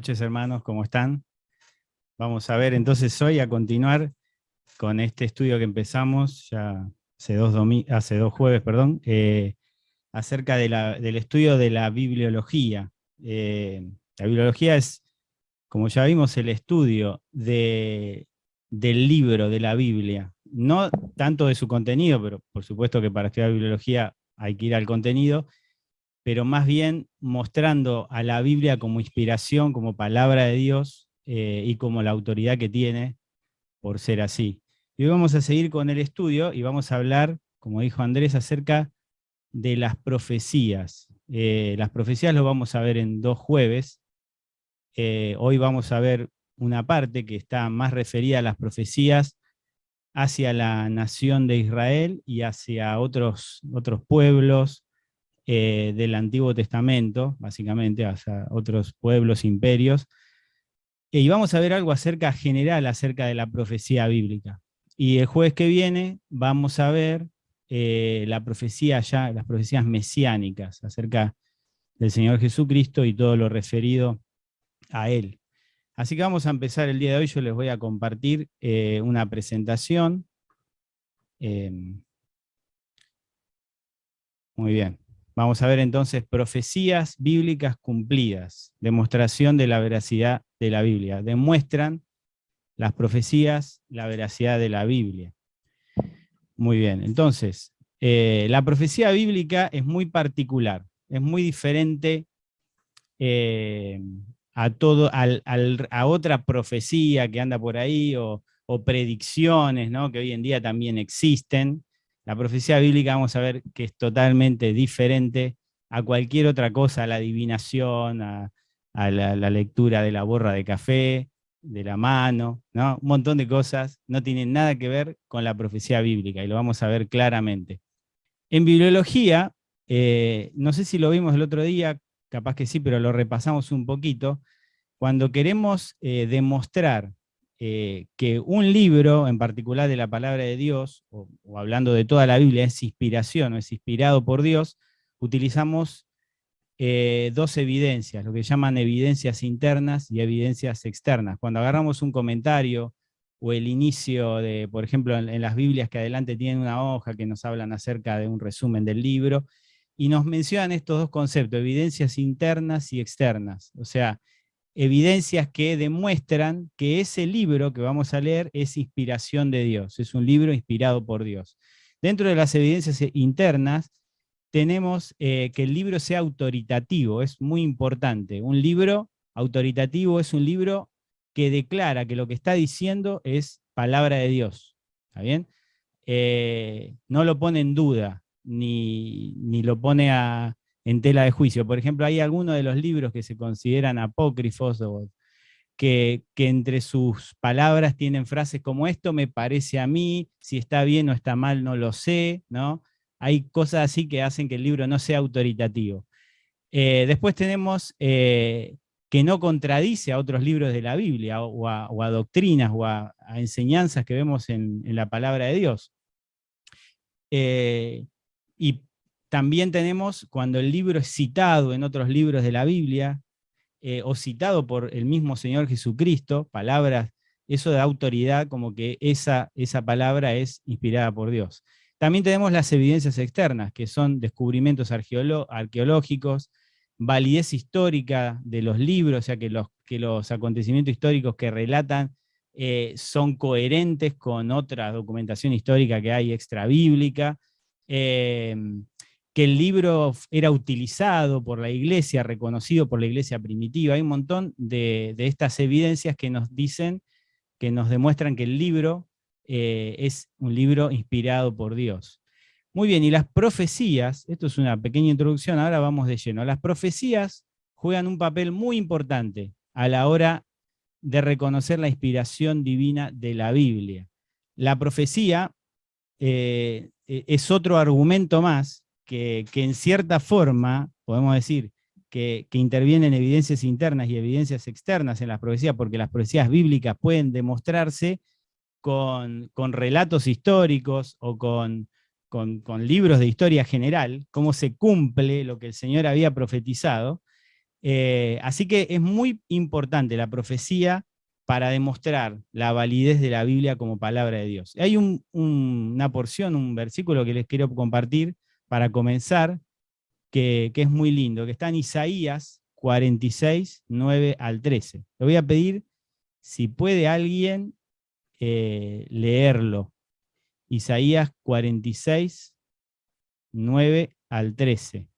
noches, hermanos, ¿cómo están? Vamos a ver entonces hoy a continuar con este estudio que empezamos ya hace dos jueves, perdón, acerca del estudio de la bibliología. La bibliología es, como ya vimos, el estudio del libro, de la Biblia. No tanto de su contenido, pero por supuesto que para estudiar bibliología hay que ir al contenido, pero más bien mostrando a la Biblia como inspiración, como palabra de Dios, y como la autoridad que tiene por ser así. Y hoy vamos a seguir con el estudio y vamos a hablar, como dijo Andrés, acerca de las profecías. Las profecías lo vamos a ver en dos jueves. Hoy vamos a ver una parte que está más referida a las profecías hacia la nación de Israel y hacia otros pueblos del Antiguo Testamento, básicamente, hacia otros pueblos, imperios, y vamos a ver algo general acerca de la profecía bíblica. Y el jueves que viene vamos a ver las profecías mesiánicas acerca del Señor Jesucristo y todo lo referido a Él. Así que vamos a empezar el día de hoy. Yo les voy a compartir una presentación. Muy bien. Vamos a ver entonces profecías bíblicas cumplidas, demostración de la veracidad de la Biblia. Demuestran las profecías la veracidad de la Biblia. Muy bien, entonces, la profecía bíblica es muy particular, es muy diferente a otra profecía que anda por ahí o predicciones, ¿no?, que hoy en día también existen. La profecía bíblica vamos a ver que es totalmente diferente a cualquier otra cosa, a la adivinación, a la lectura de la borra de café, de la mano, ¿no? Un montón de cosas no tienen nada que ver con la profecía bíblica y lo vamos a ver claramente. En bibliología, no sé si lo vimos el otro día, capaz que sí, pero lo repasamos un poquito. Cuando queremos demostrar que un libro, en particular de la palabra de Dios, o hablando de toda la Biblia, es inspiración o es inspirado por Dios, utilizamos dos evidencias, lo que llaman evidencias internas y evidencias externas. Cuando agarramos un comentario o el inicio de, por ejemplo, en las Biblias que adelante tienen una hoja que nos hablan acerca de un resumen del libro, y nos mencionan estos dos conceptos, evidencias internas y externas. O sea, evidencias que demuestran que ese libro que vamos a leer es inspiración de Dios, es un libro inspirado por Dios. Dentro de las evidencias internas, tenemos que el libro sea autoritativo, es muy importante. Un libro autoritativo es un libro que declara que lo que está diciendo es palabra de Dios. ¿Está bien? No lo pone en duda, ni lo pone en tela de juicio. Por ejemplo, hay algunos de los libros que se consideran apócrifos o que entre sus palabras tienen frases como esto me parece a mí, si está bien o está mal no lo sé, ¿no? Hay cosas así que hacen que el libro no sea autoritativo. Después tenemos que no contradice a otros libros de la Biblia o a doctrinas o a enseñanzas que vemos en la palabra de Dios. Y también tenemos cuando el libro es citado en otros libros de la Biblia, o citado por el mismo Señor Jesucristo, palabras, eso da autoridad como que esa palabra es inspirada por Dios. También tenemos las evidencias externas, que son descubrimientos arqueológicos, validez histórica de los libros, o sea que los acontecimientos históricos que relatan son coherentes con otra documentación histórica que hay extrabíblica, que el libro era utilizado por la iglesia, reconocido por la iglesia primitiva. Hay un montón de estas evidencias que nos dicen, que nos demuestran que el libro es un libro inspirado por Dios. Muy bien, y las profecías, esto es una pequeña introducción, ahora vamos de lleno. Las profecías juegan un papel muy importante a la hora de reconocer la inspiración divina de la Biblia. La profecía es otro argumento más que en cierta forma, podemos decir, que intervienen evidencias internas y evidencias externas en las profecías, porque las profecías bíblicas pueden demostrarse con relatos históricos o con libros de historia general, cómo se cumple lo que el Señor había profetizado, Así que es muy importante la profecía para demostrar la validez de la Biblia como palabra de Dios. Hay una porción, un versículo que les quiero compartir para comenzar, que es muy lindo, que está en Isaías 46, 9 al 13. Le voy a pedir si puede alguien leerlo. Isaías 46, 9 al 13.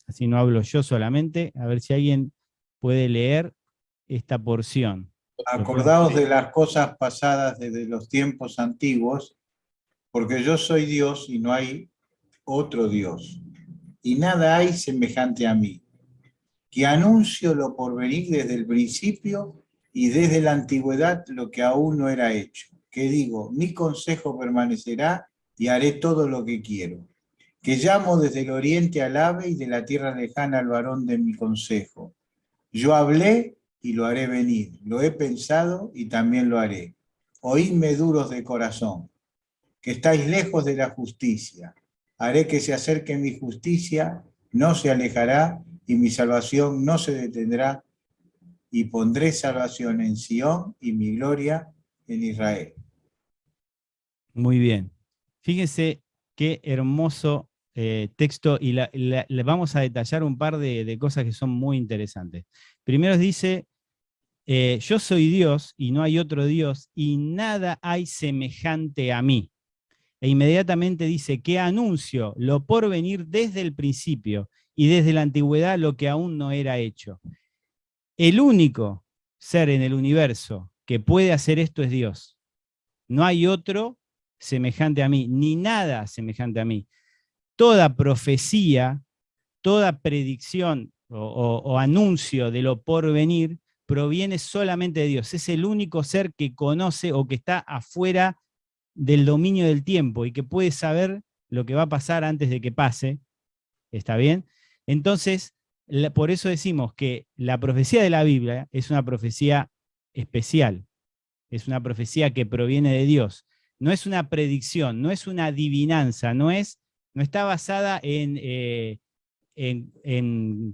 Así no hablo yo solamente, a ver si alguien puede leer esta porción. ¿Lo pueden Acordaos de leer? las cosas pasadas desde los tiempos antiguos, porque yo soy Dios y no hay otro Dios, y nada hay semejante a mí, que anuncio lo por venir desde el principio y desde la antigüedad lo que aún no era hecho, que digo, mi consejo permanecerá y haré todo lo que quiero, que llamo desde el oriente al ave y de la tierra lejana al varón de mi consejo. Yo hablé y lo haré venir, lo he pensado y también lo haré. Oídme duros de corazón, que estáis lejos de la justicia. Haré que se acerque mi justicia, no se alejará y mi salvación no se detendrá, y pondré salvación en Sión y mi gloria en Israel. Muy bien. Fíjense qué hermoso texto y le vamos a detallar un par de cosas que son muy interesantes. Primero dice, yo soy Dios y no hay otro Dios y nada hay semejante a mí. E inmediatamente dice que anuncio lo por venir desde el principio y desde la antigüedad lo que aún no era hecho. El único ser en el universo que puede hacer esto es Dios. No hay otro semejante a mí, ni nada semejante a mí. Toda profecía, toda predicción o anuncio de lo por venir proviene solamente de Dios. Es el único ser que conoce o que está afuera del dominio del tiempo y que puede saber lo que va a pasar antes de que pase. ¿Está bien? Entonces, por eso decimos que la profecía de la Biblia es una profecía especial, es una profecía que proviene de Dios. No es una predicción, no es una adivinanza, no está basada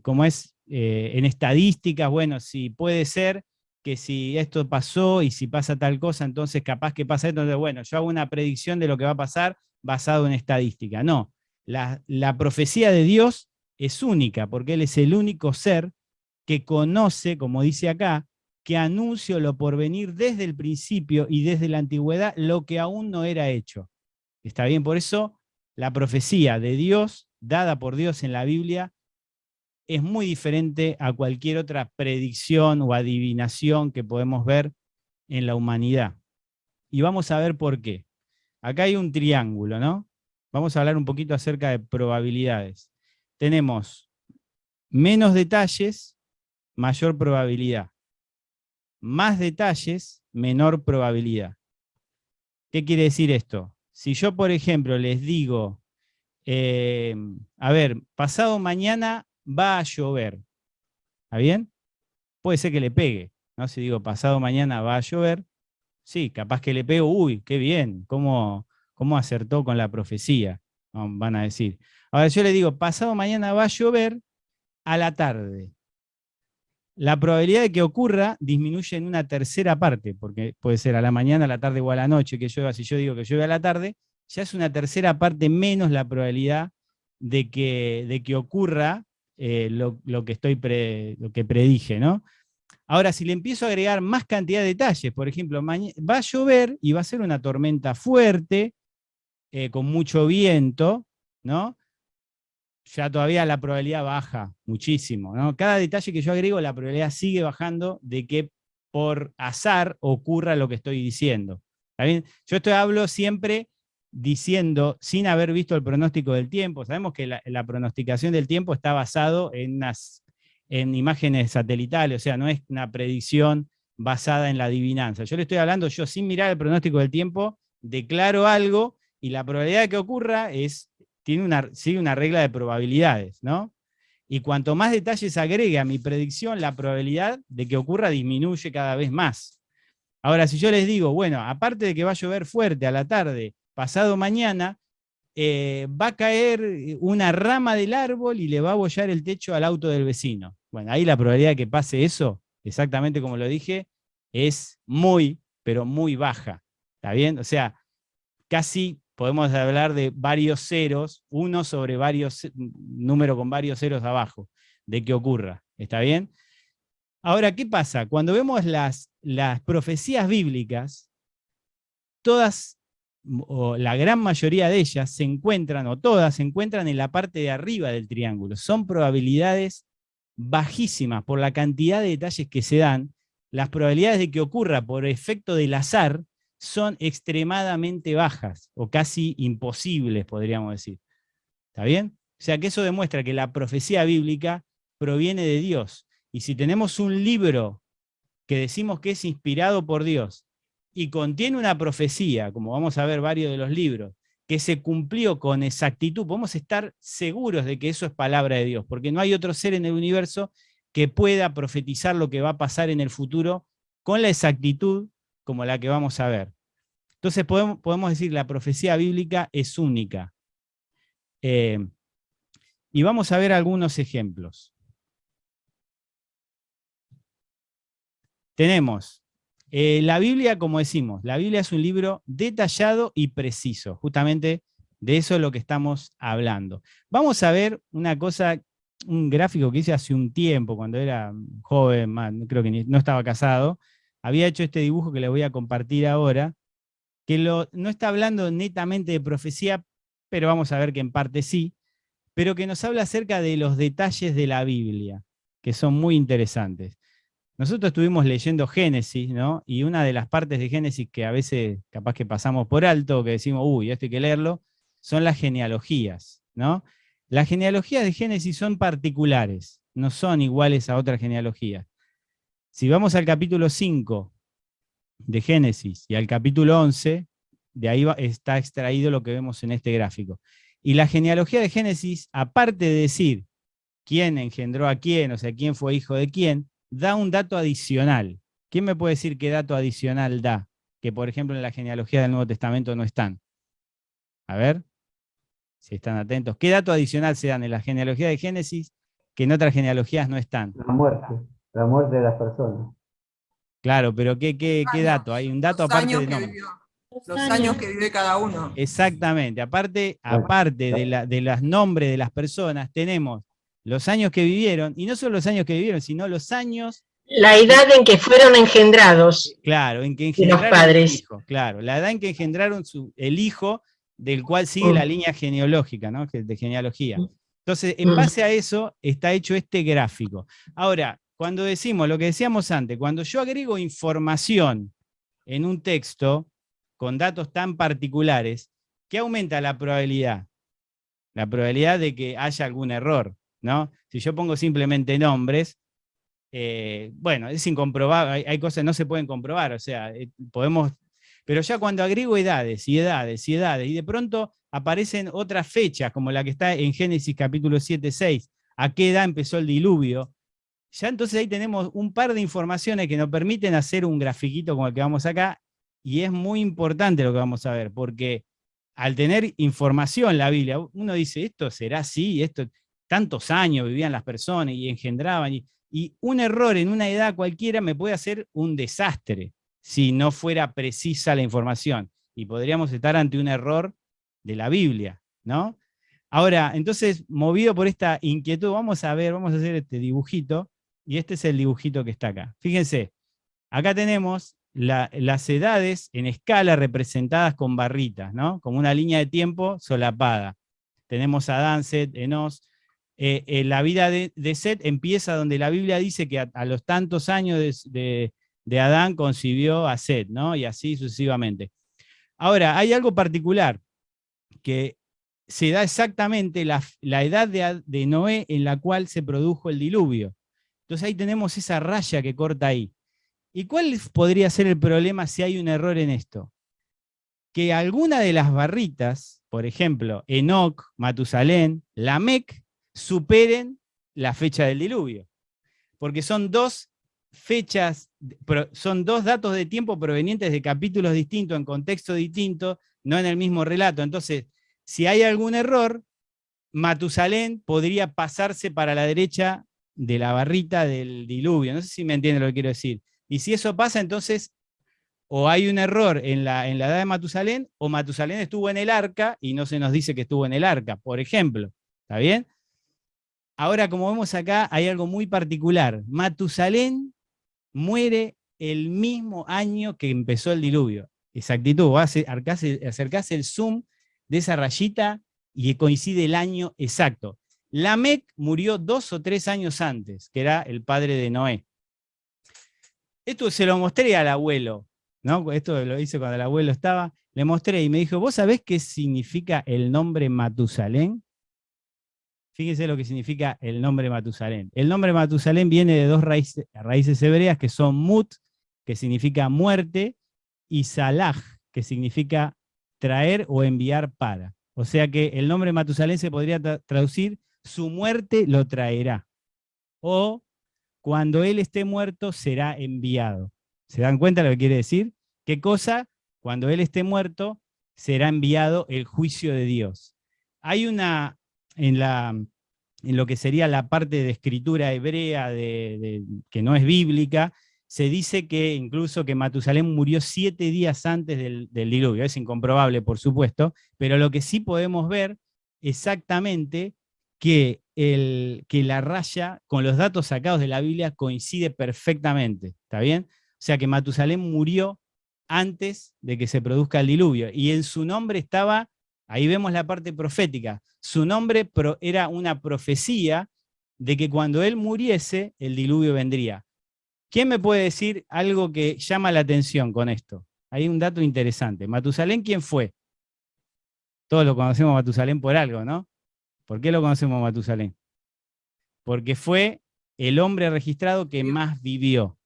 ¿cómo es? En estadísticas. Bueno, si puede ser que si esto pasó y si pasa tal cosa, entonces capaz que pasa esto. Entonces, bueno, yo hago una predicción de lo que va a pasar basado en estadística. No, la profecía de Dios es única, porque Él es el único ser que conoce, como dice acá, que anuncio lo por venir desde el principio y desde la antigüedad lo que aún no era hecho. ¿Está bien? Por eso la profecía de Dios, dada por Dios en la Biblia, es muy diferente a cualquier otra predicción o adivinación que podemos ver en la humanidad. Y vamos a ver por qué. Acá hay un triángulo, ¿no? Vamos a hablar un poquito acerca de probabilidades. Tenemos menos detalles, mayor probabilidad. Más detalles, menor probabilidad. ¿Qué quiere decir esto? Si yo, por ejemplo, les digo, a ver, pasado mañana va a llover, ¿está bien? Puede ser que le pegue, ¿no? Si digo, pasado mañana va a llover, sí, capaz que le pego, uy, qué bien, cómo acertó con la profecía, ¿no? Van a decir. Ahora yo le digo, pasado mañana va a llover a la tarde. La probabilidad de que ocurra disminuye en una tercera parte, porque puede ser a la mañana, a la tarde o a la noche que llueva. Si yo digo que llueve a la tarde, ya es una tercera parte menos la probabilidad de que ocurra lo que predije, ¿no? Ahora, si le empiezo a agregar más cantidad de detalles, por ejemplo, va a llover y va a ser una tormenta fuerte, con mucho viento, ¿no? Ya todavía la probabilidad baja muchísimo, ¿no? Cada detalle que yo agrego, la probabilidad sigue bajando de que por azar ocurra lo que estoy diciendo. ¿Está bien? Yo hablo siempre diciendo, sin haber visto el pronóstico del tiempo. Sabemos que la pronosticación del tiempo está basado en imágenes satelitales, o sea, no es una predicción basada en la adivinanza. Yo le estoy hablando, yo sin mirar el pronóstico del tiempo, declaro algo y la probabilidad de que ocurra sigue una regla de probabilidades, ¿no? Y cuanto más detalles agregue a mi predicción, la probabilidad de que ocurra disminuye cada vez más. Ahora, si yo les digo, bueno, aparte de que va a llover fuerte a la tarde, pasado mañana, va a caer una rama del árbol y le va a bollar el techo al auto del vecino. Bueno, ahí la probabilidad de que pase eso, exactamente como lo dije, es muy, pero muy baja. ¿Está bien? O sea, casi podemos hablar de varios ceros, uno sobre varios, número con varios ceros abajo, de que ocurra. ¿Está bien? Ahora, ¿qué pasa? Cuando vemos las profecías bíblicas, todas, o la gran mayoría de ellas, se encuentran, o todas se encuentran en la parte de arriba del triángulo. Son probabilidades bajísimas por la cantidad de detalles que se dan. Las probabilidades de que ocurra por efecto del azar son extremadamente bajas, o casi imposibles, podríamos decir. ¿Está bien? O sea que eso demuestra que la profecía bíblica proviene de Dios. Y si tenemos un libro que decimos que es inspirado por Dios y contiene una profecía, como vamos a ver varios de los libros, que se cumplió con exactitud, podemos estar seguros de que eso es palabra de Dios, porque no hay otro ser en el universo que pueda profetizar lo que va a pasar en el futuro con la exactitud como la que vamos a ver. Entonces podemos decir que la profecía bíblica es única. Y vamos a ver algunos ejemplos. Tenemos la Biblia, como decimos, la Biblia es un libro detallado y preciso. Justamente de eso es lo que estamos hablando. Vamos a ver una cosa, un gráfico que hice hace un tiempo, cuando era joven, creo que no estaba casado. Había hecho este dibujo que les voy a compartir ahora, que no está hablando netamente de profecía, pero vamos a ver que en parte sí, pero que nos habla acerca de los detalles de la Biblia, que son muy interesantes. Nosotros estuvimos leyendo Génesis, ¿no? Y una de las partes de Génesis que a veces capaz que pasamos por alto, que decimos, uy, esto hay que leerlo, son las genealogías, ¿no? Las genealogías de Génesis son particulares, no son iguales a otras genealogías. Si vamos al capítulo 5 de Génesis y al capítulo 11, de ahí está extraído lo que vemos en este gráfico. Y la genealogía de Génesis, aparte de decir quién engendró a quién, o sea, quién fue hijo de quién, da un dato adicional. ¿Quién me puede decir qué dato adicional da? Que, por ejemplo, en la genealogía del Nuevo Testamento no están. A ver, si están atentos. ¿Qué dato adicional se dan en la genealogía de Génesis que en otras genealogías no están? La muerte de las personas. Claro, pero ¿qué dato? Hay un dato aparte de nombre. Los años que vive cada uno. Exactamente. Aparte de los nombres de las personas, tenemos los años que vivieron, y no solo los años que vivieron, sino los años... La edad en que fueron engendrados. Claro, en que engendraron los padres. el hijo, claro, la edad en que engendraron el hijo del cual sigue la línea genealógica, ¿no? De genealogía. Entonces, en base a eso está hecho este gráfico. Ahora, cuando decimos lo que decíamos antes, cuando yo agrego información en un texto con datos tan particulares, ¿qué aumenta la probabilidad? La probabilidad de que haya algún error, ¿no? Si yo pongo simplemente nombres, bueno, es incomprobable, hay cosas que no se pueden comprobar, o sea, podemos, pero ya cuando agrego edades y edades y edades, y de pronto aparecen otras fechas, como la que está en Génesis capítulo 7, 6, a qué edad empezó el diluvio, ya entonces ahí tenemos un par de informaciones que nos permiten hacer un grafiquito como el que vamos acá, y es muy importante lo que vamos a ver, porque al tener información la Biblia, uno dice, esto será así, esto, tantos años vivían las personas y engendraban, y un error en una edad cualquiera me puede hacer un desastre si no fuera precisa la información. Y podríamos estar ante un error de la Biblia, ¿no? Ahora, entonces, movido por esta inquietud, vamos a hacer este dibujito, y este es el dibujito que está acá. Fíjense, acá tenemos las edades en escala representadas con barritas, ¿no? Como una línea de tiempo solapada. Tenemos a Adán, Set, Enos. La vida de Set empieza donde la Biblia dice que a los tantos años de Adán concibió a Set, ¿no? Y así sucesivamente. Ahora, hay algo particular, que se da exactamente la edad de Noé en la cual se produjo el diluvio. Entonces ahí tenemos esa raya que corta ahí. ¿Y cuál podría ser el problema si hay un error en esto? Que alguna de las barritas, por ejemplo, Enoc, Matusalén, Lamec, superen la fecha del diluvio. Porque son dos fechas, son dos datos de tiempo provenientes de capítulos distintos, en contexto distinto, no en el mismo relato. Entonces, si hay algún error, Matusalén podría pasarse para la derecha de la barrita del diluvio. No sé si me entiende lo que quiero decir. Y si eso pasa, entonces o hay un error en la edad de Matusalén, o Matusalén estuvo en el arca y no se nos dice que estuvo en el arca, por ejemplo. ¿Está bien? Ahora, como vemos acá, hay algo muy particular. Matusalén muere el mismo año que empezó el diluvio. Exactitud, acercás el zoom de esa rayita y coincide el año exacto. Lamec murió 2 o 3 años antes, que era el padre de Noé. Esto se lo mostré al abuelo, ¿no? Esto lo hice cuando el abuelo estaba. Le mostré y me dijo, ¿vos sabés qué significa el nombre Matusalén? Fíjense lo que significa el nombre Matusalén. El nombre Matusalén viene de 2 raíces hebreas que son Mut, que significa muerte, y Salah, que significa traer o enviar para. O sea que el nombre Matusalén se podría traducir, su muerte lo traerá. O cuando él esté muerto será enviado. ¿Se dan cuenta lo que quiere decir? ¿Qué cosa? Cuando él esté muerto será enviado el juicio de Dios. Hay una, en lo que sería la parte de escritura hebrea que no es bíblica, se dice que incluso que Matusalén murió 7 días antes del diluvio. Es incomprobable, por supuesto, pero lo que sí podemos ver exactamente que la raya con los datos sacados de la Biblia coincide perfectamente. ¿Está bien? O sea que Matusalén murió antes de que se produzca el diluvio. Y en su nombre estaba, ahí vemos la parte profética, su nombre era una profecía de que cuando él muriese, el diluvio vendría. ¿Quién me puede decir algo que llama la atención con esto? Hay un dato interesante. ¿Matusalén quién fue? Todos lo conocemos a Matusalén por algo, ¿no? ¿Por qué lo conocemos a Matusalén? Porque fue el hombre registrado que más vivió.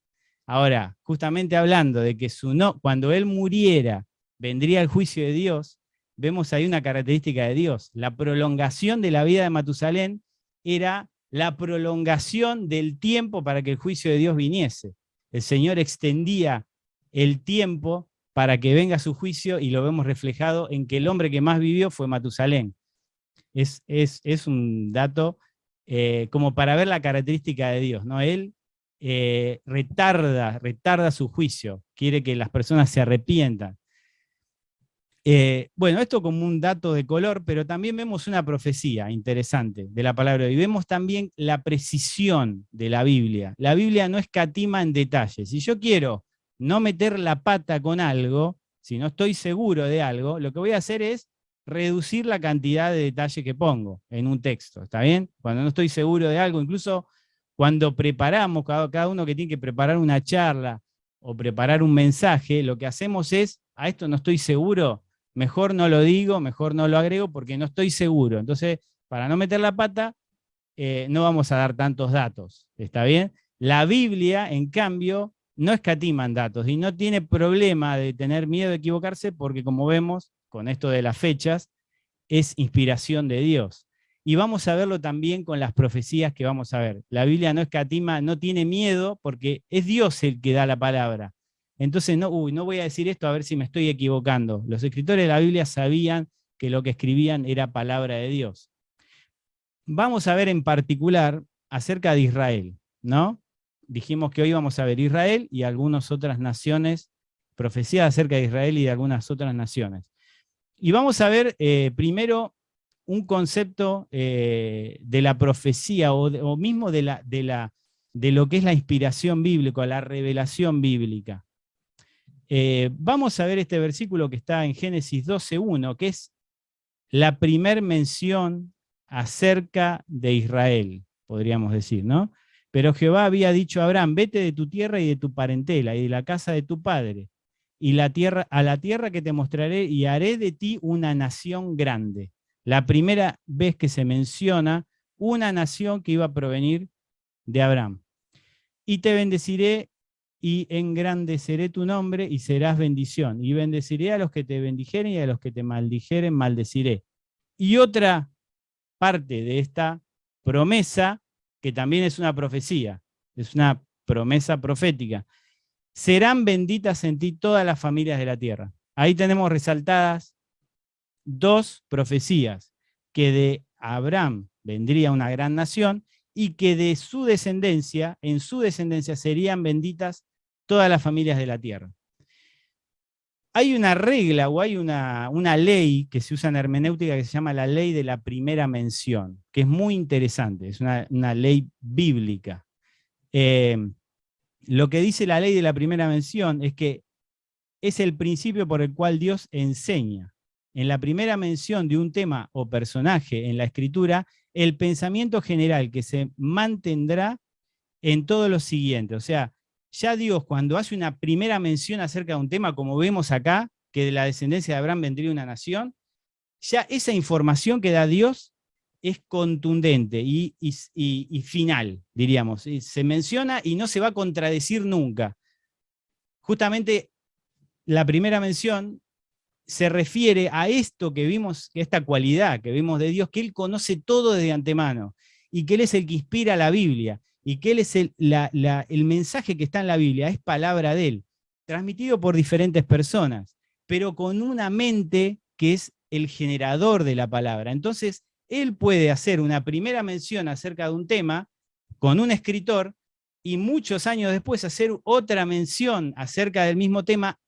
Ahora, justamente hablando de que cuando él muriera, vendría el juicio de Dios, vemos ahí una característica de Dios. La prolongación de la vida de Matusalén era la prolongación del tiempo para que el juicio de Dios viniese. El Señor extendía el tiempo para que venga su juicio y lo vemos reflejado en que el hombre que más vivió fue Matusalén. Es un dato como para ver la característica de Dios, ¿no? Él retarda su juicio, quiere que las personas se arrepientan. Bueno, esto como un dato de color, pero también vemos una profecía interesante de la palabra, y vemos también la precisión de la Biblia. La Biblia no escatima en detalles. Si yo quiero no meter la pata con algo, si no estoy seguro de algo, lo que voy a hacer es reducir la cantidad de detalle que pongo en un texto, ¿está bien? Cuando no estoy seguro de algo, incluso cuando preparamos, cada uno que tiene que preparar una charla o preparar un mensaje, lo que hacemos es, a esto no estoy seguro, mejor no lo digo, mejor no lo agrego porque no estoy seguro. Entonces, para no meter la pata, no vamos a dar tantos datos, ¿está bien? La Biblia, en cambio, no escatima en datos y no tiene problema de tener miedo de equivocarse porque, como vemos, con esto de las fechas, es inspiración de Dios. Y vamos a verlo también con las profecías que vamos a ver. La Biblia no escatima, no tiene miedo porque es Dios el que da la palabra. Entonces, no voy a decir esto a ver si me estoy equivocando. Los escritores de la Biblia sabían que lo que escribían era palabra de Dios. Vamos a ver en particular acerca de Israel, ¿no? Dijimos que hoy vamos a ver Israel y algunas otras naciones, profecías acerca de Israel y de algunas otras naciones. Y vamos a ver primero un concepto de la profecía o mismo de lo que es la inspiración bíblica, la revelación bíblica. Vamos a ver este versículo que está en Génesis 12:1, que es la primer mención acerca de Israel, podríamos decir, ¿no? Pero Jehová había dicho a Abraham, vete de tu tierra y de tu parentela y de la casa de tu padre, y a la tierra que te mostraré, y haré de ti una nación grande. La primera vez que se menciona una nación que iba a provenir de Abraham. Y te bendeciré y engrandeceré tu nombre y serás bendición. Y bendeciré a los que te bendijeren y a los que te maldijeren maldeciré. Y otra parte de esta promesa, que también es una profecía, es una promesa profética. Serán benditas en ti todas las familias de la tierra. Ahí tenemos resaltadas 2 profecías, que de Abraham vendría una gran nación y que de su descendencia, en su descendencia serían benditas todas las familias de la tierra. Hay una regla o hay una ley que se usa en hermenéutica que se llama la ley de la primera mención, que es muy interesante, es una ley bíblica. Lo que dice la ley de la primera mención es que es el principio por el cual Dios enseña. En la primera mención de un tema o personaje en la Escritura, el pensamiento general que se mantendrá en todo lo siguiente. O sea, ya Dios cuando hace una primera mención acerca de un tema, como vemos acá, que de la descendencia de Abraham vendría una nación, ya esa información que da Dios es contundente y final, diríamos. Se menciona y no se va a contradecir nunca. Justamente la primera mención se refiere a esto que vimos, esta cualidad que vimos de Dios, que Él conoce todo desde antemano, y que Él es el que inspira la Biblia, y que Él es el mensaje que está en la Biblia, es palabra de Él, transmitido por diferentes personas, pero con una mente que es el generador de la palabra. Entonces, Él puede hacer una primera mención acerca de un tema con un escritor, y muchos años después hacer otra mención acerca del mismo tema,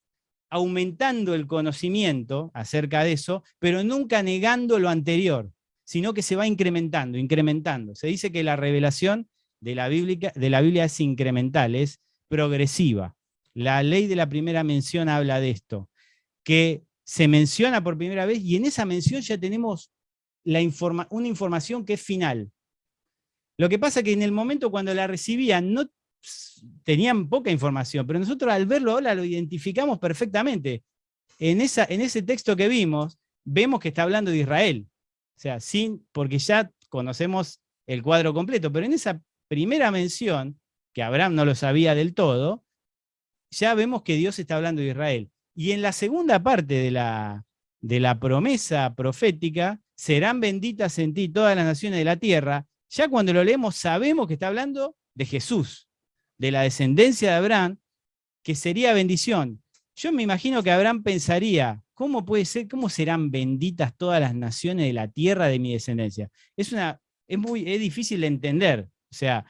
aumentando el conocimiento acerca de eso, pero nunca negando lo anterior, sino que se va incrementando, incrementando. Se dice que la revelación de la Biblia es incremental, es progresiva. La ley de la primera mención habla de esto, que se menciona por primera vez y en esa mención ya tenemos una información que es final. Lo que pasa es que en el momento cuando la recibían no tenían poca información, pero nosotros al verlo ahora lo identificamos perfectamente. En ese texto que vimos que está hablando de Israel. O sea, porque ya conocemos el cuadro completo, pero en esa primera mención, que Abraham no lo sabía del todo, ya vemos que Dios está hablando de Israel. Y en la segunda parte de la promesa profética, serán benditas en ti todas las naciones de la tierra, ya cuando lo leemos sabemos que está hablando de Jesús, de la descendencia de Abraham, que sería bendición. Yo me imagino que Abraham pensaría, ¿cómo puede ser, cómo serán benditas todas las naciones de la tierra de mi descendencia? Es difícil de entender, o sea,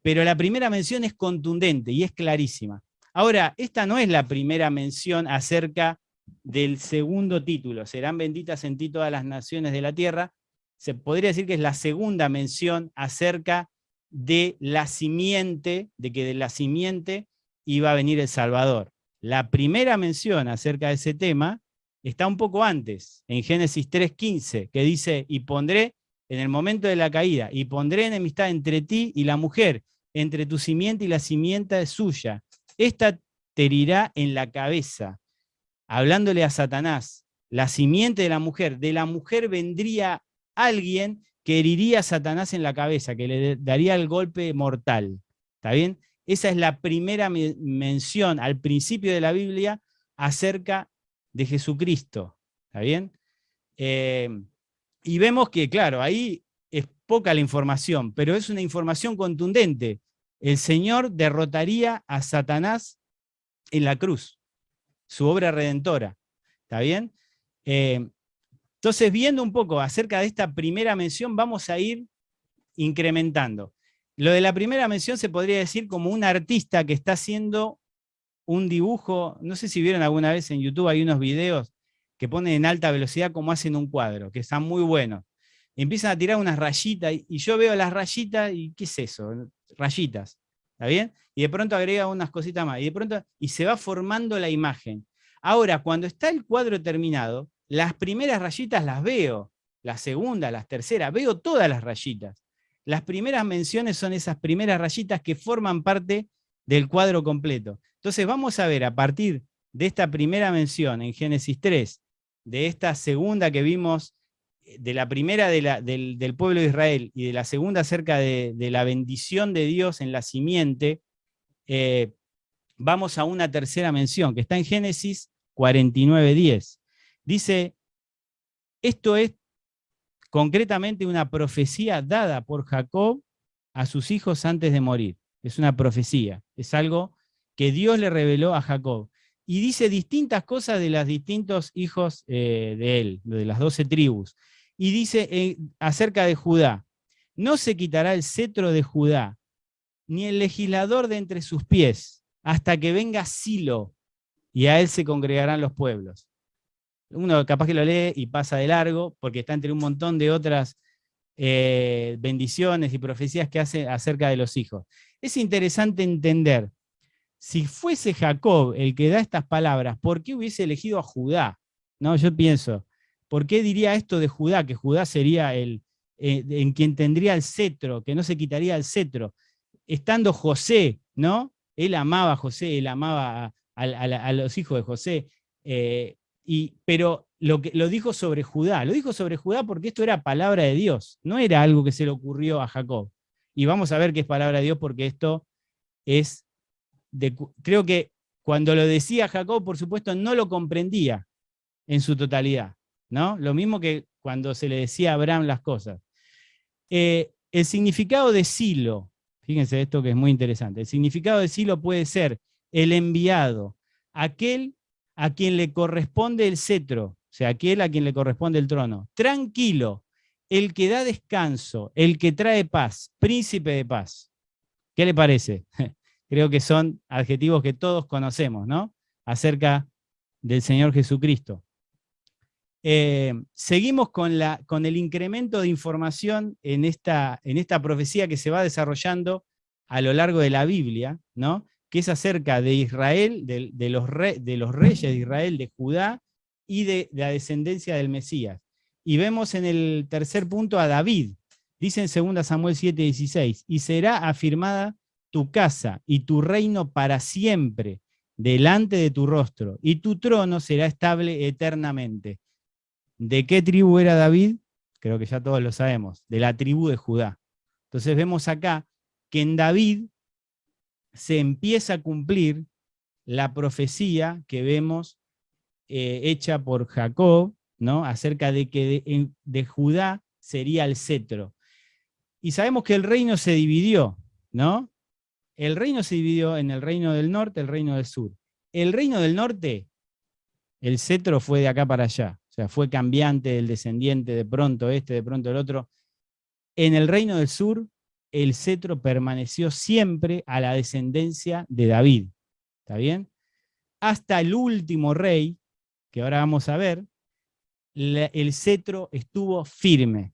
pero la primera mención es contundente y es clarísima. Ahora, esta no es la primera mención acerca del segundo título, serán benditas en ti todas las naciones de la tierra. Se podría decir que es la segunda mención acerca de la simiente, de que de la simiente iba a venir el Salvador. La primera mención acerca de ese tema está un poco antes, en Génesis 3:15, que dice, y pondré en el momento de la caída, y pondré enemistad entre ti y la mujer, entre tu simiente y la simiente suya. Esta te herirá en la cabeza, hablándole a Satanás, la simiente de la mujer vendría alguien que heriría a Satanás en la cabeza, que le daría el golpe mortal. ¿Está bien? Esa es la primera mención al principio de la Biblia acerca de Jesucristo. ¿Está bien? Y vemos que, claro, ahí es poca la información, pero es una información contundente. El Señor derrotaría a Satanás en la cruz, su obra redentora. ¿Está bien? Entonces, viendo un poco acerca de esta primera mención, vamos a ir incrementando. Lo de la primera mención se podría decir como un artista que está haciendo un dibujo, no sé si vieron alguna vez en YouTube, hay unos videos que ponen en alta velocidad cómo hacen un cuadro, que están muy buenos. Empiezan a tirar unas rayitas, y yo veo las rayitas, y ¿qué es eso? Rayitas, ¿está bien? Y de pronto agrega unas cositas más, y se va formando la imagen. Ahora, cuando está el cuadro terminado, las primeras rayitas las veo, la segunda, las terceras, veo todas las rayitas. Las primeras menciones son esas primeras rayitas que forman parte del cuadro completo. Entonces vamos a ver a partir de esta primera mención en Génesis 3, de esta segunda que vimos, de la primera del pueblo de Israel y de la segunda acerca de la bendición de Dios en la simiente, vamos a una tercera mención que está en Génesis 49:10. Dice, esto es concretamente una profecía dada por Jacob a sus hijos antes de morir. Es una profecía, es algo que Dios le reveló a Jacob. Y dice distintas cosas de los distintos hijos de él, de las 12 tribus. Y dice acerca de Judá, no se quitará el cetro de Judá, ni el legislador de entre sus pies, hasta que venga Silo, y a él se congregarán los pueblos. Uno capaz que lo lee y pasa de largo, porque está entre un montón de otras bendiciones y profecías que hace acerca de los hijos. Es interesante entender, si fuese Jacob el que da estas palabras, ¿por qué hubiese elegido a Judá? No, yo pienso, ¿por qué diría esto de Judá? Que Judá sería en quien tendría el cetro, que no se quitaría el cetro. Estando José, ¿no? Él amaba a José, él amaba a los hijos de José, pero lo dijo sobre Judá. Lo dijo sobre Judá porque esto era palabra de Dios, no era algo que se le ocurrió a Jacob. Y vamos a ver que es palabra de Dios porque esto es, creo que cuando lo decía Jacob, por supuesto, no lo comprendía en su totalidad, ¿no? Lo mismo que cuando se le decía a Abraham las cosas. El significado de Silo, fíjense esto que es muy interesante, el significado de Silo puede ser el enviado, aquel a quien le corresponde el cetro, o sea, aquel a quien le corresponde el trono. Tranquilo, el que da descanso, el que trae paz, príncipe de paz. ¿Qué le parece? Creo que son adjetivos que todos conocemos, ¿no? Acerca del Señor Jesucristo. Seguimos con el incremento de información en esta profecía que se va desarrollando a lo largo de la Biblia, ¿no? Que es acerca de Israel, de los reyes de Israel, de Judá, y de la descendencia del Mesías. Y vemos en el tercer punto a David, dice en 2 Samuel 7:16, y será afirmada tu casa y tu reino para siempre delante de tu rostro, y tu trono será estable eternamente. ¿De qué tribu era David? Creo que ya todos lo sabemos, de la tribu de Judá. Entonces vemos acá que en David se empieza a cumplir la profecía que vemos hecha por Jacob, ¿no? Acerca de que de Judá sería el cetro. Y sabemos que el reino se dividió, ¿no? El reino se dividió en el reino del norte, el reino del sur. El reino del norte, el cetro fue de acá para allá, o sea, fue cambiante del descendiente, de pronto este, de pronto el otro. En el reino del sur, el cetro permaneció siempre a la descendencia de David, ¿está bien? Hasta el último rey, que ahora vamos a ver, el cetro estuvo firme.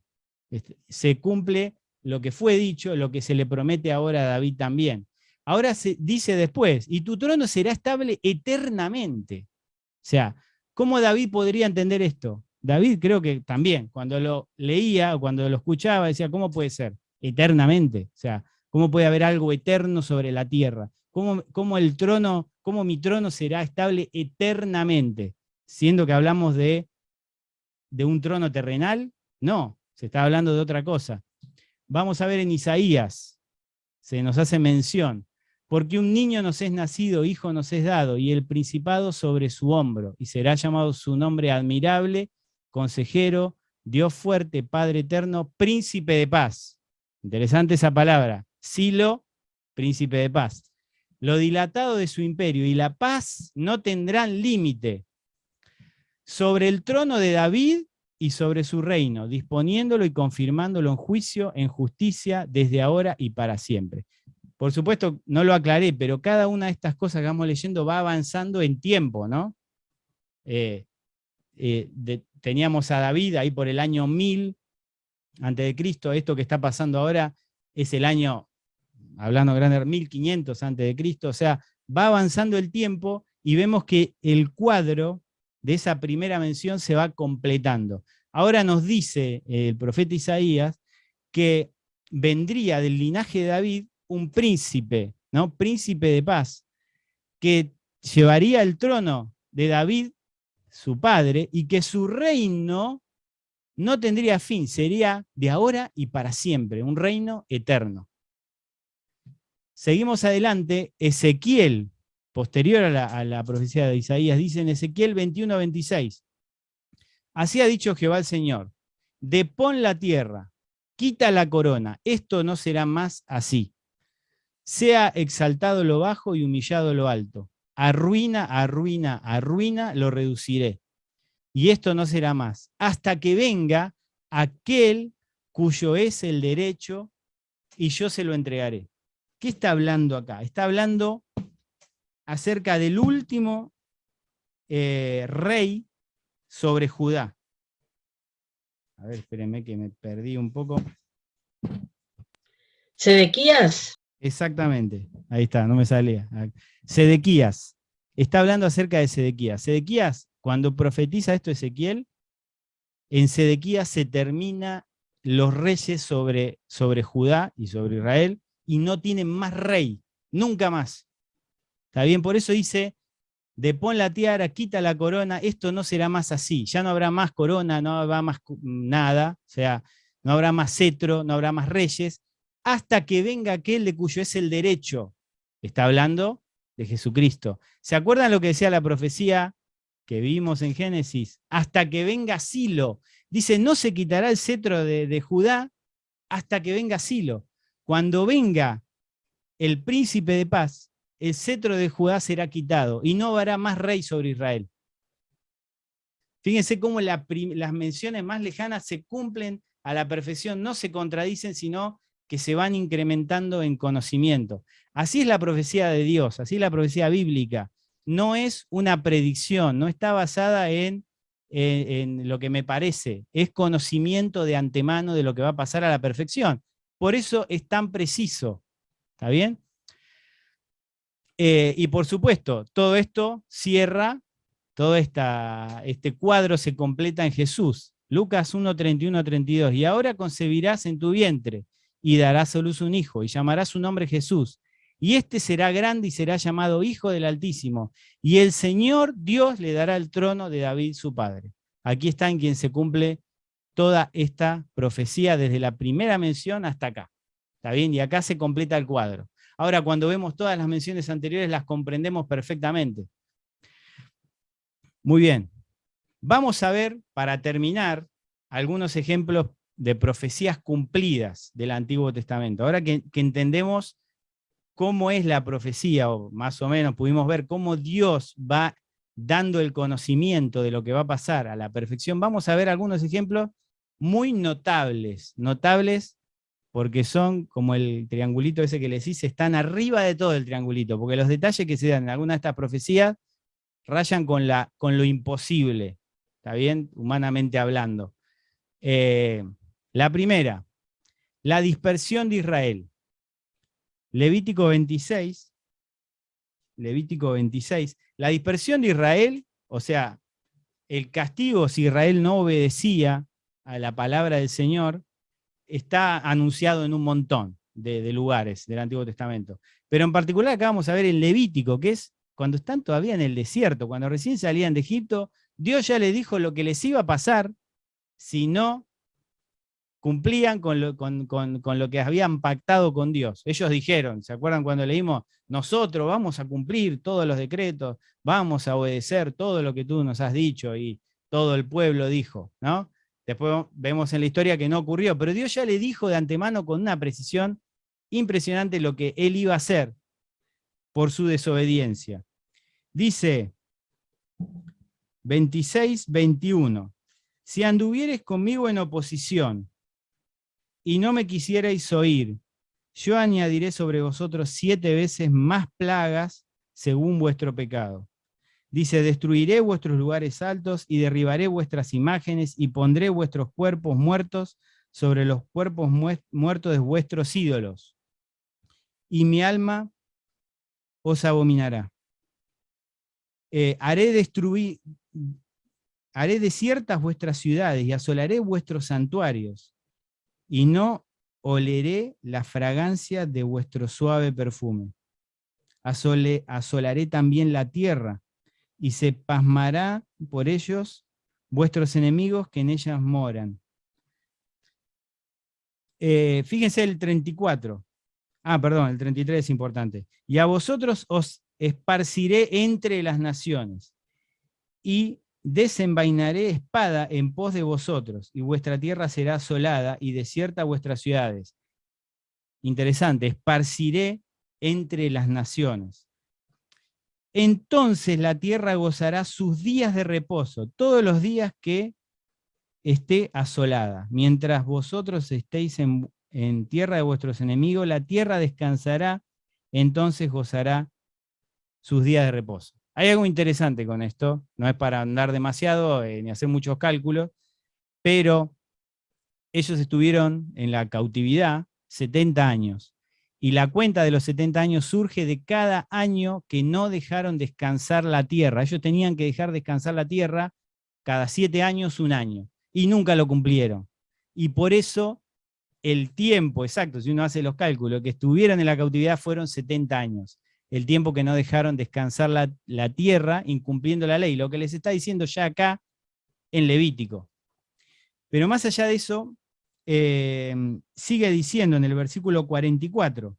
Se cumple lo que fue dicho, lo que se le promete ahora a David también. Ahora se dice después, y tu trono será estable eternamente. O sea, ¿cómo David podría entender esto? David creo que también, cuando lo leía o cuando lo escuchaba, decía, ¿cómo puede ser? Eternamente. O sea, ¿cómo puede haber algo eterno sobre la tierra? ¿Cómo mi trono será estable eternamente? Siendo que hablamos de un trono terrenal, no, se está hablando de otra cosa. Vamos a ver en Isaías, se nos hace mención, porque un niño nos es nacido, hijo nos es dado, y el principado sobre su hombro, y será llamado su nombre admirable, consejero, Dios fuerte, Padre eterno, príncipe de paz. Interesante esa palabra, Silo, príncipe de paz. Lo dilatado de su imperio y la paz no tendrán límite sobre el trono de David y sobre su reino, disponiéndolo y confirmándolo en juicio, en justicia, desde ahora y para siempre. Por supuesto, no lo aclaré, pero cada una de estas cosas que vamos leyendo va avanzando en tiempo, ¿no? Teníamos a David ahí por el año 1000 a.C., esto que está pasando ahora es el año, hablando grande, 1500 a.C., o sea, va avanzando el tiempo y vemos que el cuadro de esa primera mención se va completando. Ahora nos dice el profeta Isaías que vendría del linaje de David un príncipe, ¿no? Príncipe de paz, que llevaría el trono de David, su padre, y que su reino no tendría fin, sería de ahora y para siempre, un reino eterno. Seguimos adelante, Ezequiel, posterior a la profecía de Isaías, dice en Ezequiel 21:26, así ha dicho Jehová el Señor, depón la tierra, quita la corona, esto no será más así. Sea exaltado lo bajo y humillado lo alto. Arruina, arruina, arruina, lo reduciré. Y esto no será más, hasta que venga aquel cuyo es el derecho, y yo se lo entregaré. ¿Qué está hablando acá? Está hablando acerca del último rey sobre Judá. A ver, espérenme que me perdí un poco. Sedequías. Exactamente, ahí está, no me salía. Sedequías, está hablando acerca de Sedequías. Sedequías, cuando profetiza esto Ezequiel, en Sedequías se termina los reyes sobre Judá y sobre Israel, y no tienen más rey, nunca más. ¿Está bien? Por eso dice, depón la tiara, quita la corona, esto no será más así, ya no habrá más corona, no habrá más nada, o sea, no habrá más cetro, no habrá más reyes, hasta que venga aquel de cuyo es el derecho. Está hablando de Jesucristo. ¿Se acuerdan lo que decía la profecía que vimos en Génesis? Hasta que venga Silo. Dice, no se quitará el cetro de Judá hasta que venga Silo. Cuando venga el príncipe de paz, el cetro de Judá será quitado y no habrá más rey sobre Israel. Fíjense cómo las menciones más lejanas se cumplen a la perfección, no se contradicen, sino que se van incrementando en conocimiento. Así es la profecía de Dios, así es la profecía bíblica. No es una predicción, no está basada en lo que me parece, es conocimiento de antemano de lo que va a pasar a la perfección. Por eso es tan preciso, ¿está bien? Y por supuesto, todo esto cierra, todo este cuadro se completa en Jesús. Lucas 1, 31, 32. Y ahora concebirás en tu vientre y darás a luz un hijo y llamarás su nombre Jesús. Y este será grande y será llamado Hijo del Altísimo. Y el Señor Dios le dará el trono de David su padre. Aquí está en quien se cumple toda esta profecía desde la primera mención hasta acá. ¿Está bien? Y acá se completa el cuadro. Ahora, cuando vemos todas las menciones anteriores, las comprendemos perfectamente. Muy bien. Vamos a ver, para terminar, algunos ejemplos de profecías cumplidas del Antiguo Testamento. Ahora que entendemos cómo es la profecía, o más o menos pudimos ver cómo Dios va dando el conocimiento de lo que va a pasar a la perfección, vamos a ver algunos ejemplos muy notables porque son como el triangulito ese que les hice, están arriba de todo el triangulito, porque los detalles que se dan en alguna de estas profecías rayan con lo imposible, ¿está bien? Humanamente hablando. La primera, la dispersión de Israel. Levítico 26, la dispersión de Israel, o sea, el castigo si Israel no obedecía a la palabra del Señor, está anunciado en un montón de lugares del Antiguo Testamento. Pero en particular acá vamos a ver el Levítico, que es cuando están todavía en el desierto, cuando recién salían de Egipto, Dios ya les dijo lo que les iba a pasar si no cumplían con lo que habían pactado con Dios. Ellos dijeron, ¿se acuerdan cuando leímos? Nosotros vamos a cumplir todos los decretos, vamos a obedecer todo lo que tú nos has dicho, y todo el pueblo dijo, ¿no? Después vemos en la historia que no ocurrió, pero Dios ya le dijo de antemano con una precisión impresionante lo que él iba a hacer por su desobediencia. Dice 26-21, si anduvieres conmigo en oposición y no me quisierais oír, yo añadiré sobre vosotros 7 veces más plagas según vuestro pecado. Dice, destruiré vuestros lugares altos y derribaré vuestras imágenes y pondré vuestros cuerpos muertos sobre los cuerpos muertos de vuestros ídolos. Y mi alma os abominará. Haré desiertas vuestras ciudades y asolaré vuestros santuarios, y no oleré la fragancia de vuestro suave perfume. Asolaré también la tierra, y se pasmará por ellos vuestros enemigos que en ellas moran. Fíjense el 34. Perdón, el 33 es importante. Y a vosotros os esparciré entre las naciones, y desenvainaré espada en pos de vosotros, y vuestra tierra será asolada, y desierta vuestras ciudades. Interesante, esparciré entre las naciones. Entonces la tierra gozará sus días de reposo, todos los días que esté asolada. Mientras vosotros estéis en tierra de vuestros enemigos, la tierra descansará, entonces gozará sus días de reposo. Hay algo interesante con esto, no es para andar demasiado ni hacer muchos cálculos, pero ellos estuvieron en la cautividad 70 años, y la cuenta de los 70 años surge de cada año que no dejaron descansar la tierra. Ellos tenían que dejar descansar la tierra cada 7 años, un año, y nunca lo cumplieron. Y por eso el tiempo exacto, si uno hace los cálculos, que estuvieron en la cautividad fueron 70 años. El tiempo que no dejaron descansar la tierra, incumpliendo la ley, lo que les está diciendo ya acá en Levítico. Pero más allá de eso, sigue diciendo en el versículo 44,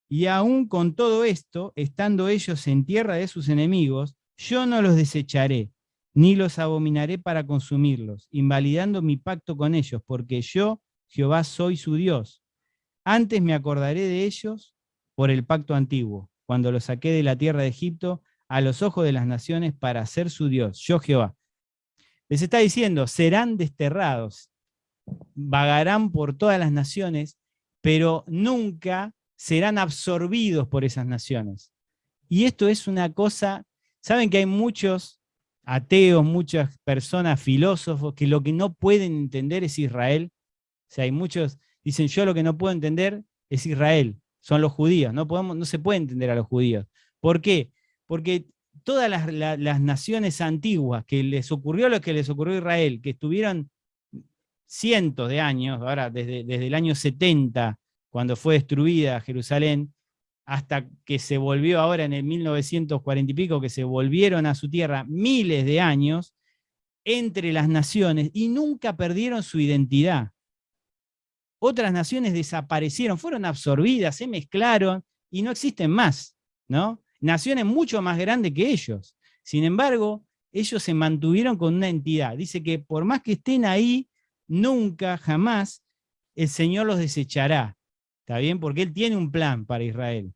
y aún con todo esto, estando ellos en tierra de sus enemigos, yo no los desecharé, ni los abominaré para consumirlos, invalidando mi pacto con ellos, porque yo, Jehová, soy su Dios. Antes me acordaré de ellos por el pacto antiguo, cuando los saqué de la tierra de Egipto a los ojos de las naciones para ser su Dios, yo Jehová. Les está diciendo, serán desterrados, vagarán por todas las naciones, pero nunca serán absorbidos por esas naciones. Y esto es una cosa, saben que hay muchos ateos, muchas personas, filósofos, que lo que no pueden entender es Israel. O sea, hay muchos, dicen, yo lo que no puedo entender es Israel, son los judíos, no se puede entender a los judíos. ¿Por qué? Porque todas las naciones antiguas que les ocurrió lo que les ocurrió a Israel, que estuvieron cientos de años, ahora desde el año 70, cuando fue destruida Jerusalén, hasta que se volvió ahora en el 1940 y pico, que se volvieron a su tierra miles de años, entre las naciones, y nunca perdieron su identidad. Otras naciones desaparecieron, fueron absorbidas, se mezclaron, y no existen más, ¿no? Naciones mucho más grandes que ellos. Sin embargo, ellos se mantuvieron con una entidad. Dice que por más que estén ahí, nunca, jamás, el Señor los desechará. ¿Está bien? Porque Él tiene un plan para Israel.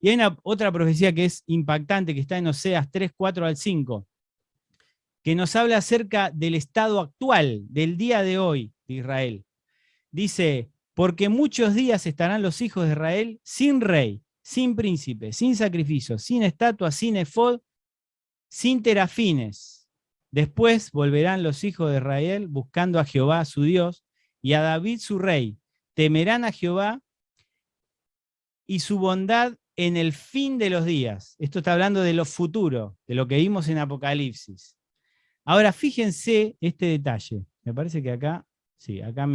Y hay otra profecía que es impactante, que está en Oseas 3, 4 al 5, que nos habla acerca del estado actual, del día de hoy de Israel. Dice, porque muchos días estarán los hijos de Israel sin rey, sin príncipe, sin sacrificio, sin estatua, sin efod, sin terafines. Después volverán los hijos de Israel buscando a Jehová su Dios y a David su rey. Temerán a Jehová y su bondad en el fin de los días. Esto está hablando de lo futuro, de lo que vimos en Apocalipsis. Ahora fíjense este detalle. Me parece que acá, sí, acá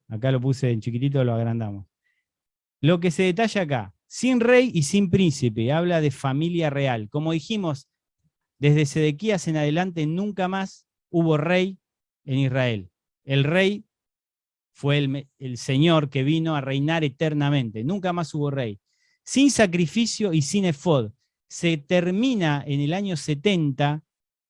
acá lo puse en chiquitito, lo agrandamos. Lo que se detalla acá, sin rey y sin príncipe, habla de familia real. Como dijimos, desde Sedequías en adelante nunca más hubo rey en Israel. El rey fue el Señor que vino a reinar eternamente. Nunca más hubo rey. Sin sacrificio y sin efod. Se termina en el año 70,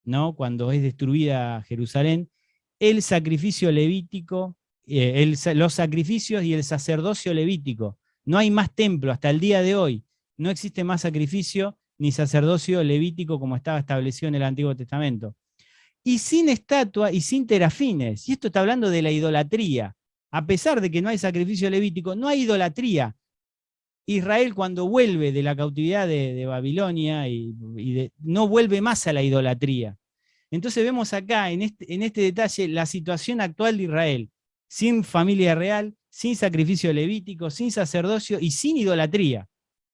¿no? Cuando es destruida Jerusalén, el sacrificio levítico, los sacrificios y el sacerdocio levítico. No hay más templo hasta el día de hoy. No existe más sacrificio ni sacerdocio levítico como estaba establecido en el Antiguo Testamento. Y sin estatua y sin terafines. Y esto está hablando de la idolatría. A pesar de que no hay sacrificio levítico, no hay idolatría. Israel, cuando vuelve de la cautividad de Babilonia no vuelve más a la idolatría. Entonces vemos acá en este detalle la situación actual de Israel, sin familia real, sin sacrificio levítico, sin sacerdocio y sin idolatría,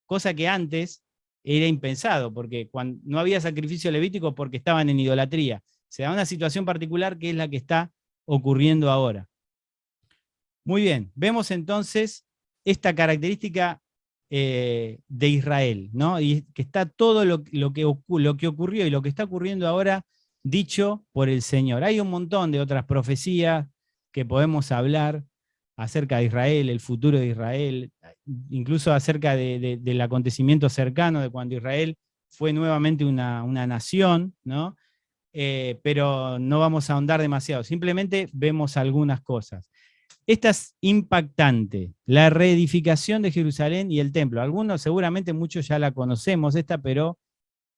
cosa que antes era impensado, porque cuando no había sacrificio levítico porque estaban en idolatría. Se da una situación particular que es la que está ocurriendo ahora. Muy bien, vemos entonces esta característica de Israel, ¿no? Y que está todo lo que ocurrió y lo que está ocurriendo ahora dicho por el Señor. Hay un montón de otras profecías que podemos hablar acerca de Israel, el futuro de Israel, incluso acerca del acontecimiento cercano de cuando Israel fue nuevamente una nación, ¿no? Pero no vamos a ahondar demasiado, simplemente vemos algunas cosas. Esta es impactante, la reedificación de Jerusalén y el templo. Algunos, seguramente muchos ya la conocemos esta, pero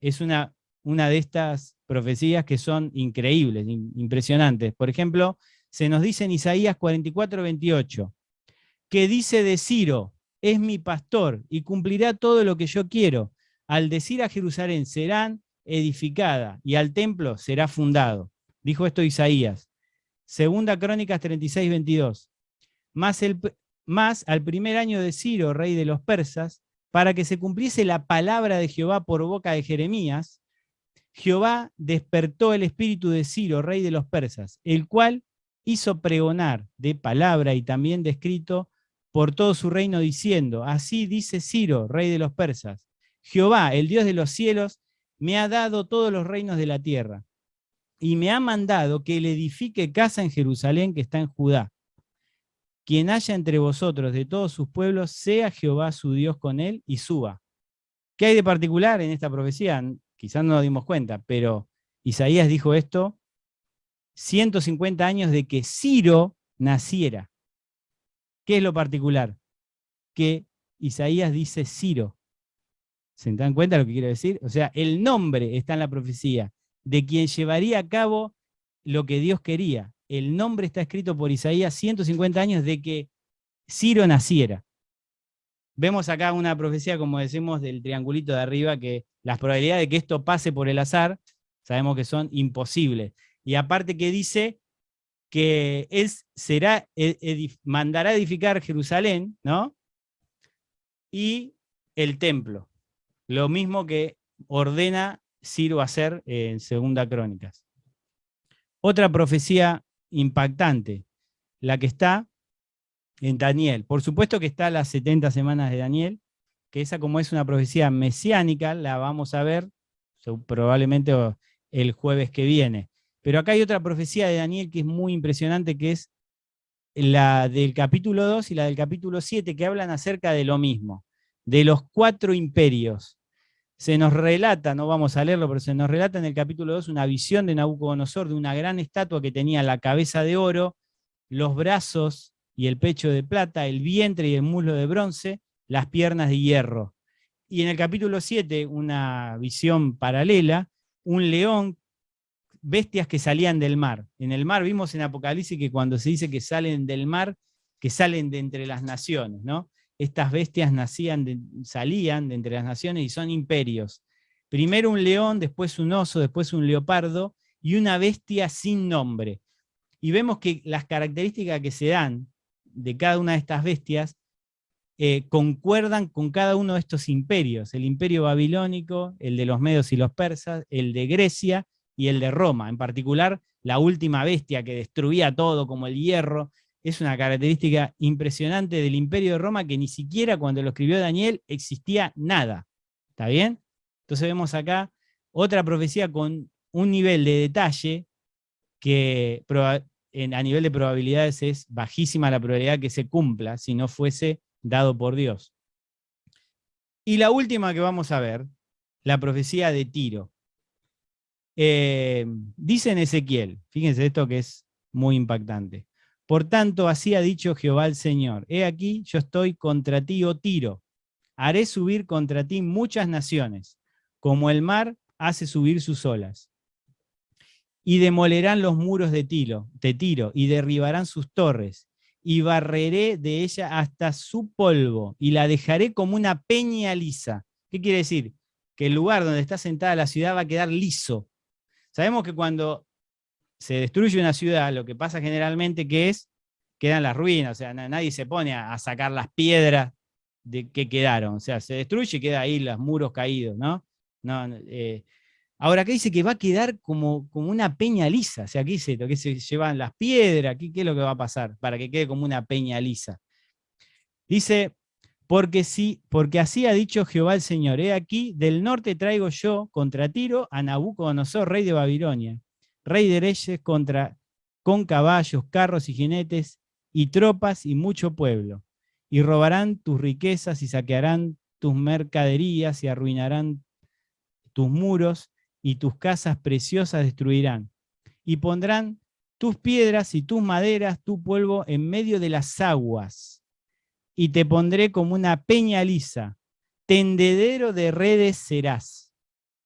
es una de estas profecías que son increíbles, impresionantes. Por ejemplo, se nos dice en Isaías 44:28, que dice de Ciro, es mi pastor y cumplirá todo lo que yo quiero. Al decir a Jerusalén, serán edificada, y al templo será fundado. Dijo esto Isaías. Segunda Crónicas 36:22. Más al primer año de Ciro, rey de los persas, para que se cumpliese la palabra de Jehová por boca de Jeremías, Jehová despertó el espíritu de Ciro, rey de los persas, el cual hizo pregonar de palabra y también de escrito por todo su reino, diciendo, así dice Ciro, rey de los persas, Jehová, el Dios de los cielos, me ha dado todos los reinos de la tierra, y me ha mandado que le edifique casa en Jerusalén que está en Judá. Quien haya entre vosotros de todos sus pueblos, sea Jehová su Dios con él y suba. ¿Qué hay de particular en esta profecía? Quizás no nos dimos cuenta, pero Isaías dijo esto 150 años de que Ciro naciera. ¿Qué es lo particular? Que Isaías dice Ciro. ¿Se dan cuenta lo que quiero decir? O sea, el nombre está en la profecía de quien llevaría a cabo lo que Dios quería. El nombre está escrito por Isaías 150 años de que Ciro naciera. Vemos acá una profecía, como decimos, del triangulito de arriba, que las probabilidades de que esto pase por el azar, sabemos que son imposibles. Y aparte que dice que él mandará edificar Jerusalén, ¿no? Y el templo. Lo mismo que ordena Ciro hacer en Segunda Crónicas. Otra profecía impactante, la que está en Daniel. Por supuesto que está las 70 semanas de Daniel, que esa, como es una profecía mesiánica, la vamos a ver probablemente el jueves que viene. Pero acá hay otra profecía de Daniel que es muy impresionante, que es la del capítulo 2 y la del capítulo 7, que hablan acerca de lo mismo, de los 4 imperios. Se nos relata, no vamos a leerlo, pero se nos relata en el capítulo 2 una visión de Nabucodonosor de una gran estatua que tenía la cabeza de oro, los brazos y el pecho de plata, el vientre y el muslo de bronce, las piernas de hierro. Y en el capítulo 7, una visión paralela, un león, bestias que salían del mar. En el mar vimos en Apocalipsis que cuando se dice que salen del mar, que salen de entre las naciones, ¿no? Estas bestias salían de entre las naciones y son imperios. Primero un león, después un oso, después un leopardo y una bestia sin nombre. Y vemos que las características que se dan de cada una de estas bestias concuerdan con cada uno de estos imperios. El imperio babilónico, el de los medos y los persas, el de Grecia y el de Roma. En particular, la última bestia que destruía todo, como el hierro, es una característica impresionante del imperio de Roma que ni siquiera cuando lo escribió Daniel existía nada. ¿Está bien? Entonces vemos acá otra profecía con un nivel de detalle que a nivel de probabilidades es bajísima la probabilidad que se cumpla si no fuese dado por Dios. Y la última que vamos a ver, la profecía de Tiro. Dice en Ezequiel, fíjense esto que es muy impactante. Por tanto, así ha dicho Jehová el Señor, he aquí yo estoy contra ti, oh Tiro, haré subir contra ti muchas naciones, como el mar hace subir sus olas. Y demolerán los muros de Tiro, y derribarán sus torres, y barreré de ella hasta su polvo, y la dejaré como una peña lisa. ¿Qué quiere decir? Que el lugar donde está sentada la ciudad va a quedar liso. Sabemos que cuando se destruye una ciudad, lo que pasa generalmente que quedan las ruinas, o sea, nadie se pone a sacar las piedras que quedaron, o sea, se destruye y queda ahí los muros caídos, ¿no? Ahora acá dice que va a quedar como una peña lisa, o sea, aquí dice lo que se llevan las piedras, ¿qué es lo que va a pasar para que quede como una peña lisa? Dice, porque así ha dicho Jehová el Señor, he aquí, del norte traigo yo contra Tiro a Nabucodonosor, rey de Babilonia, rey de reyes con caballos, carros y jinetes, y tropas y mucho pueblo, y robarán tus riquezas y saquearán tus mercaderías y arruinarán tus muros, y tus casas preciosas destruirán, y pondrán tus piedras y tus maderas, tu polvo en medio de las aguas, y te pondré como una peña lisa, tendedero de redes serás.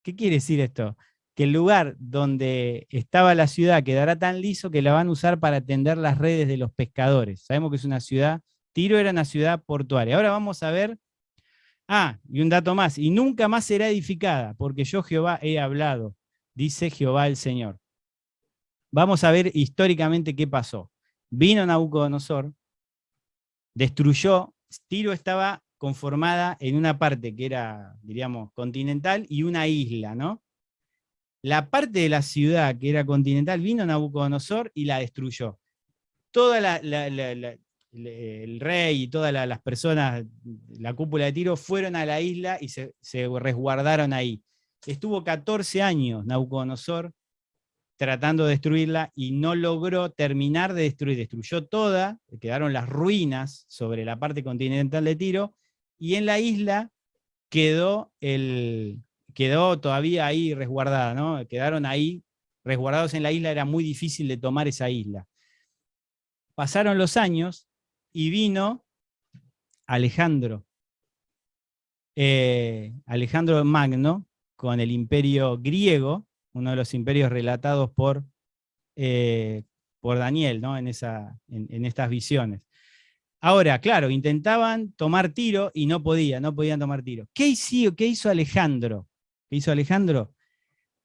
¿Qué quiere decir esto? que el lugar donde estaba la ciudad quedará tan liso que la van a usar para tender las redes de los pescadores. Sabemos que es una ciudad, Tiro era una ciudad portuaria. Ahora vamos a ver, y un dato más, y nunca más será edificada, porque yo Jehová he hablado, dice Jehová el Señor. Vamos a ver históricamente qué pasó. Vino Nabucodonosor, destruyó, Tiro estaba conformada en una parte que era, diríamos, continental y una isla, ¿no? La parte de la ciudad que era continental vino Nabucodonosor y la destruyó. Toda el rey y todas las personas, la cúpula de Tiro, fueron a la isla y se resguardaron ahí. Estuvo 14 años Nabucodonosor tratando de destruirla y no logró terminar de destruir. Destruyó toda, quedaron las ruinas sobre la parte continental de Tiro, y en la isla quedó todavía ahí resguardada, ¿no? Quedaron ahí resguardados en la isla, era muy difícil de tomar esa isla. Pasaron los años y vino Alejandro Magno con el imperio griego, uno de los imperios relatados por Daniel, ¿no? en estas visiones. Ahora, claro, intentaban tomar Tiro y no podían tomar Tiro. ¿Qué hizo Alejandro? ¿Qué hizo Alejandro?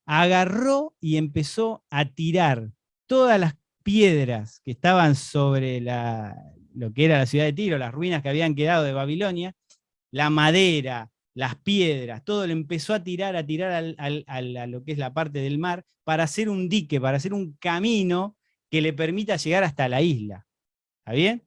Agarró y empezó a tirar todas las piedras que estaban sobre lo que era la ciudad de Tiro, las ruinas que habían quedado de Babilonia, la madera, las piedras, todo lo empezó a tirar a lo que es la parte del mar, para hacer un dique, para hacer un camino que le permita llegar hasta la isla. ¿Está bien?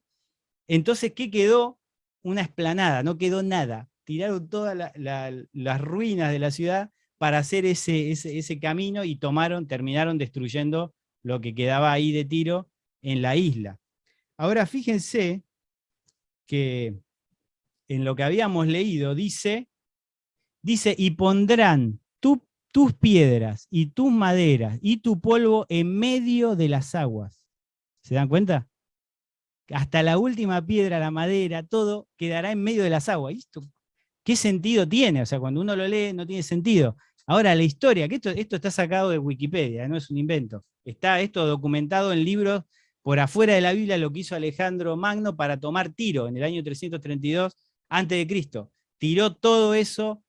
Entonces, ¿qué quedó? Una explanada, no quedó nada. Tiraron todas las ruinas de la ciudad para hacer ese camino y terminaron destruyendo lo que quedaba ahí de Tiro en la isla. Ahora fíjense que en lo que habíamos leído dice, y pondrán tus piedras y tus maderas y tu polvo en medio de las aguas. ¿Se dan cuenta? Hasta la última piedra, la madera, todo quedará en medio de las aguas. ¿Esto qué sentido tiene? O sea, cuando uno lo lee no tiene sentido. Ahora, la historia, que esto está sacado de Wikipedia, no es un invento. Está esto documentado en libros por afuera de la Biblia, lo que hizo Alejandro Magno para tomar Tiro en el año 332 a.C. Tiró todo eso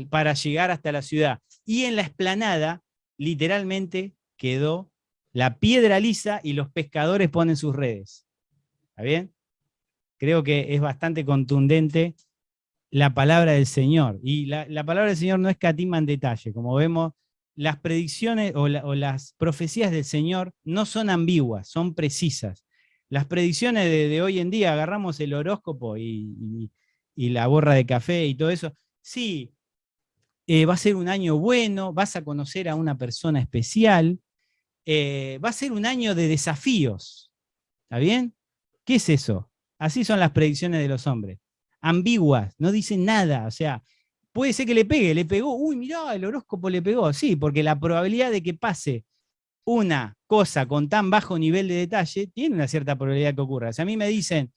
para llegar hasta la ciudad. Y en la explanada, literalmente, quedó la piedra lisa y los pescadores ponen sus redes. ¿Está bien? Creo que es bastante contundente la palabra del Señor. Y la palabra del Señor no escatima en detalle. Como vemos, las predicciones o las profecías del Señor no son ambiguas, son precisas. Las predicciones de hoy en día, agarramos el horóscopo y la borra de café y todo eso. Sí, va a ser un año bueno, vas a conocer a una persona especial, va a ser un año de desafíos. ¿Está bien? ¿Qué es eso? Así son las predicciones de los hombres. Ambiguas, no dicen nada. O sea, puede ser que le pegó, uy, mirá, el horóscopo le pegó. Sí, porque la probabilidad de que pase una cosa con tan bajo nivel de detalle tiene una cierta probabilidad que ocurra. Si a mí me dicen,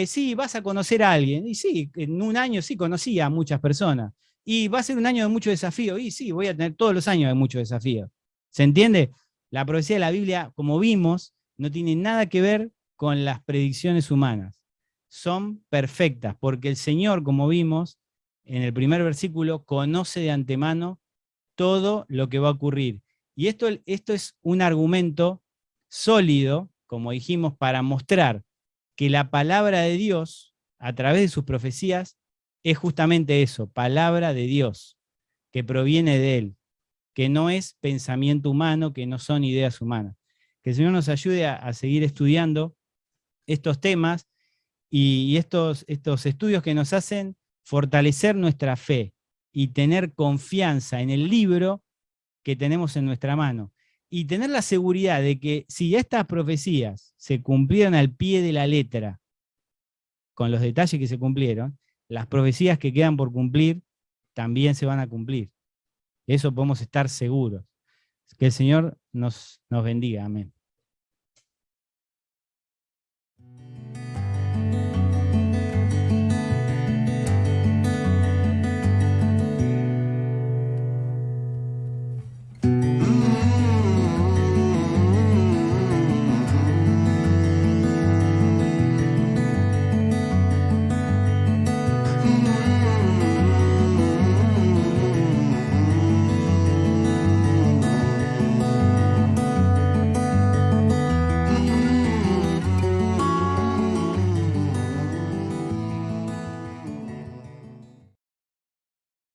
sí, vas a conocer a alguien, y sí, en un año sí conocí a muchas personas, y va a ser un año de mucho desafío, y sí, voy a tener todos los años de mucho desafío. ¿Se entiende? La profecía de la Biblia, como vimos, no tiene nada que ver con las predicciones humanas. Son perfectas, porque el Señor, como vimos en el primer versículo, conoce de antemano todo lo que va a ocurrir. Y esto es un argumento sólido, como dijimos, para mostrar que la palabra de Dios, a través de sus profecías, es justamente eso, palabra de Dios, que proviene de Él, que no es pensamiento humano, que no son ideas humanas. Que el Señor nos ayude a seguir estudiando estos temas y estos estudios que nos hacen fortalecer nuestra fe y tener confianza en el libro que tenemos en nuestra mano. Y tener la seguridad de que si estas profecías se cumplieron al pie de la letra, con los detalles que se cumplieron, las profecías que quedan por cumplir también se van a cumplir. Eso podemos estar seguros. Que el Señor nos bendiga. Amén.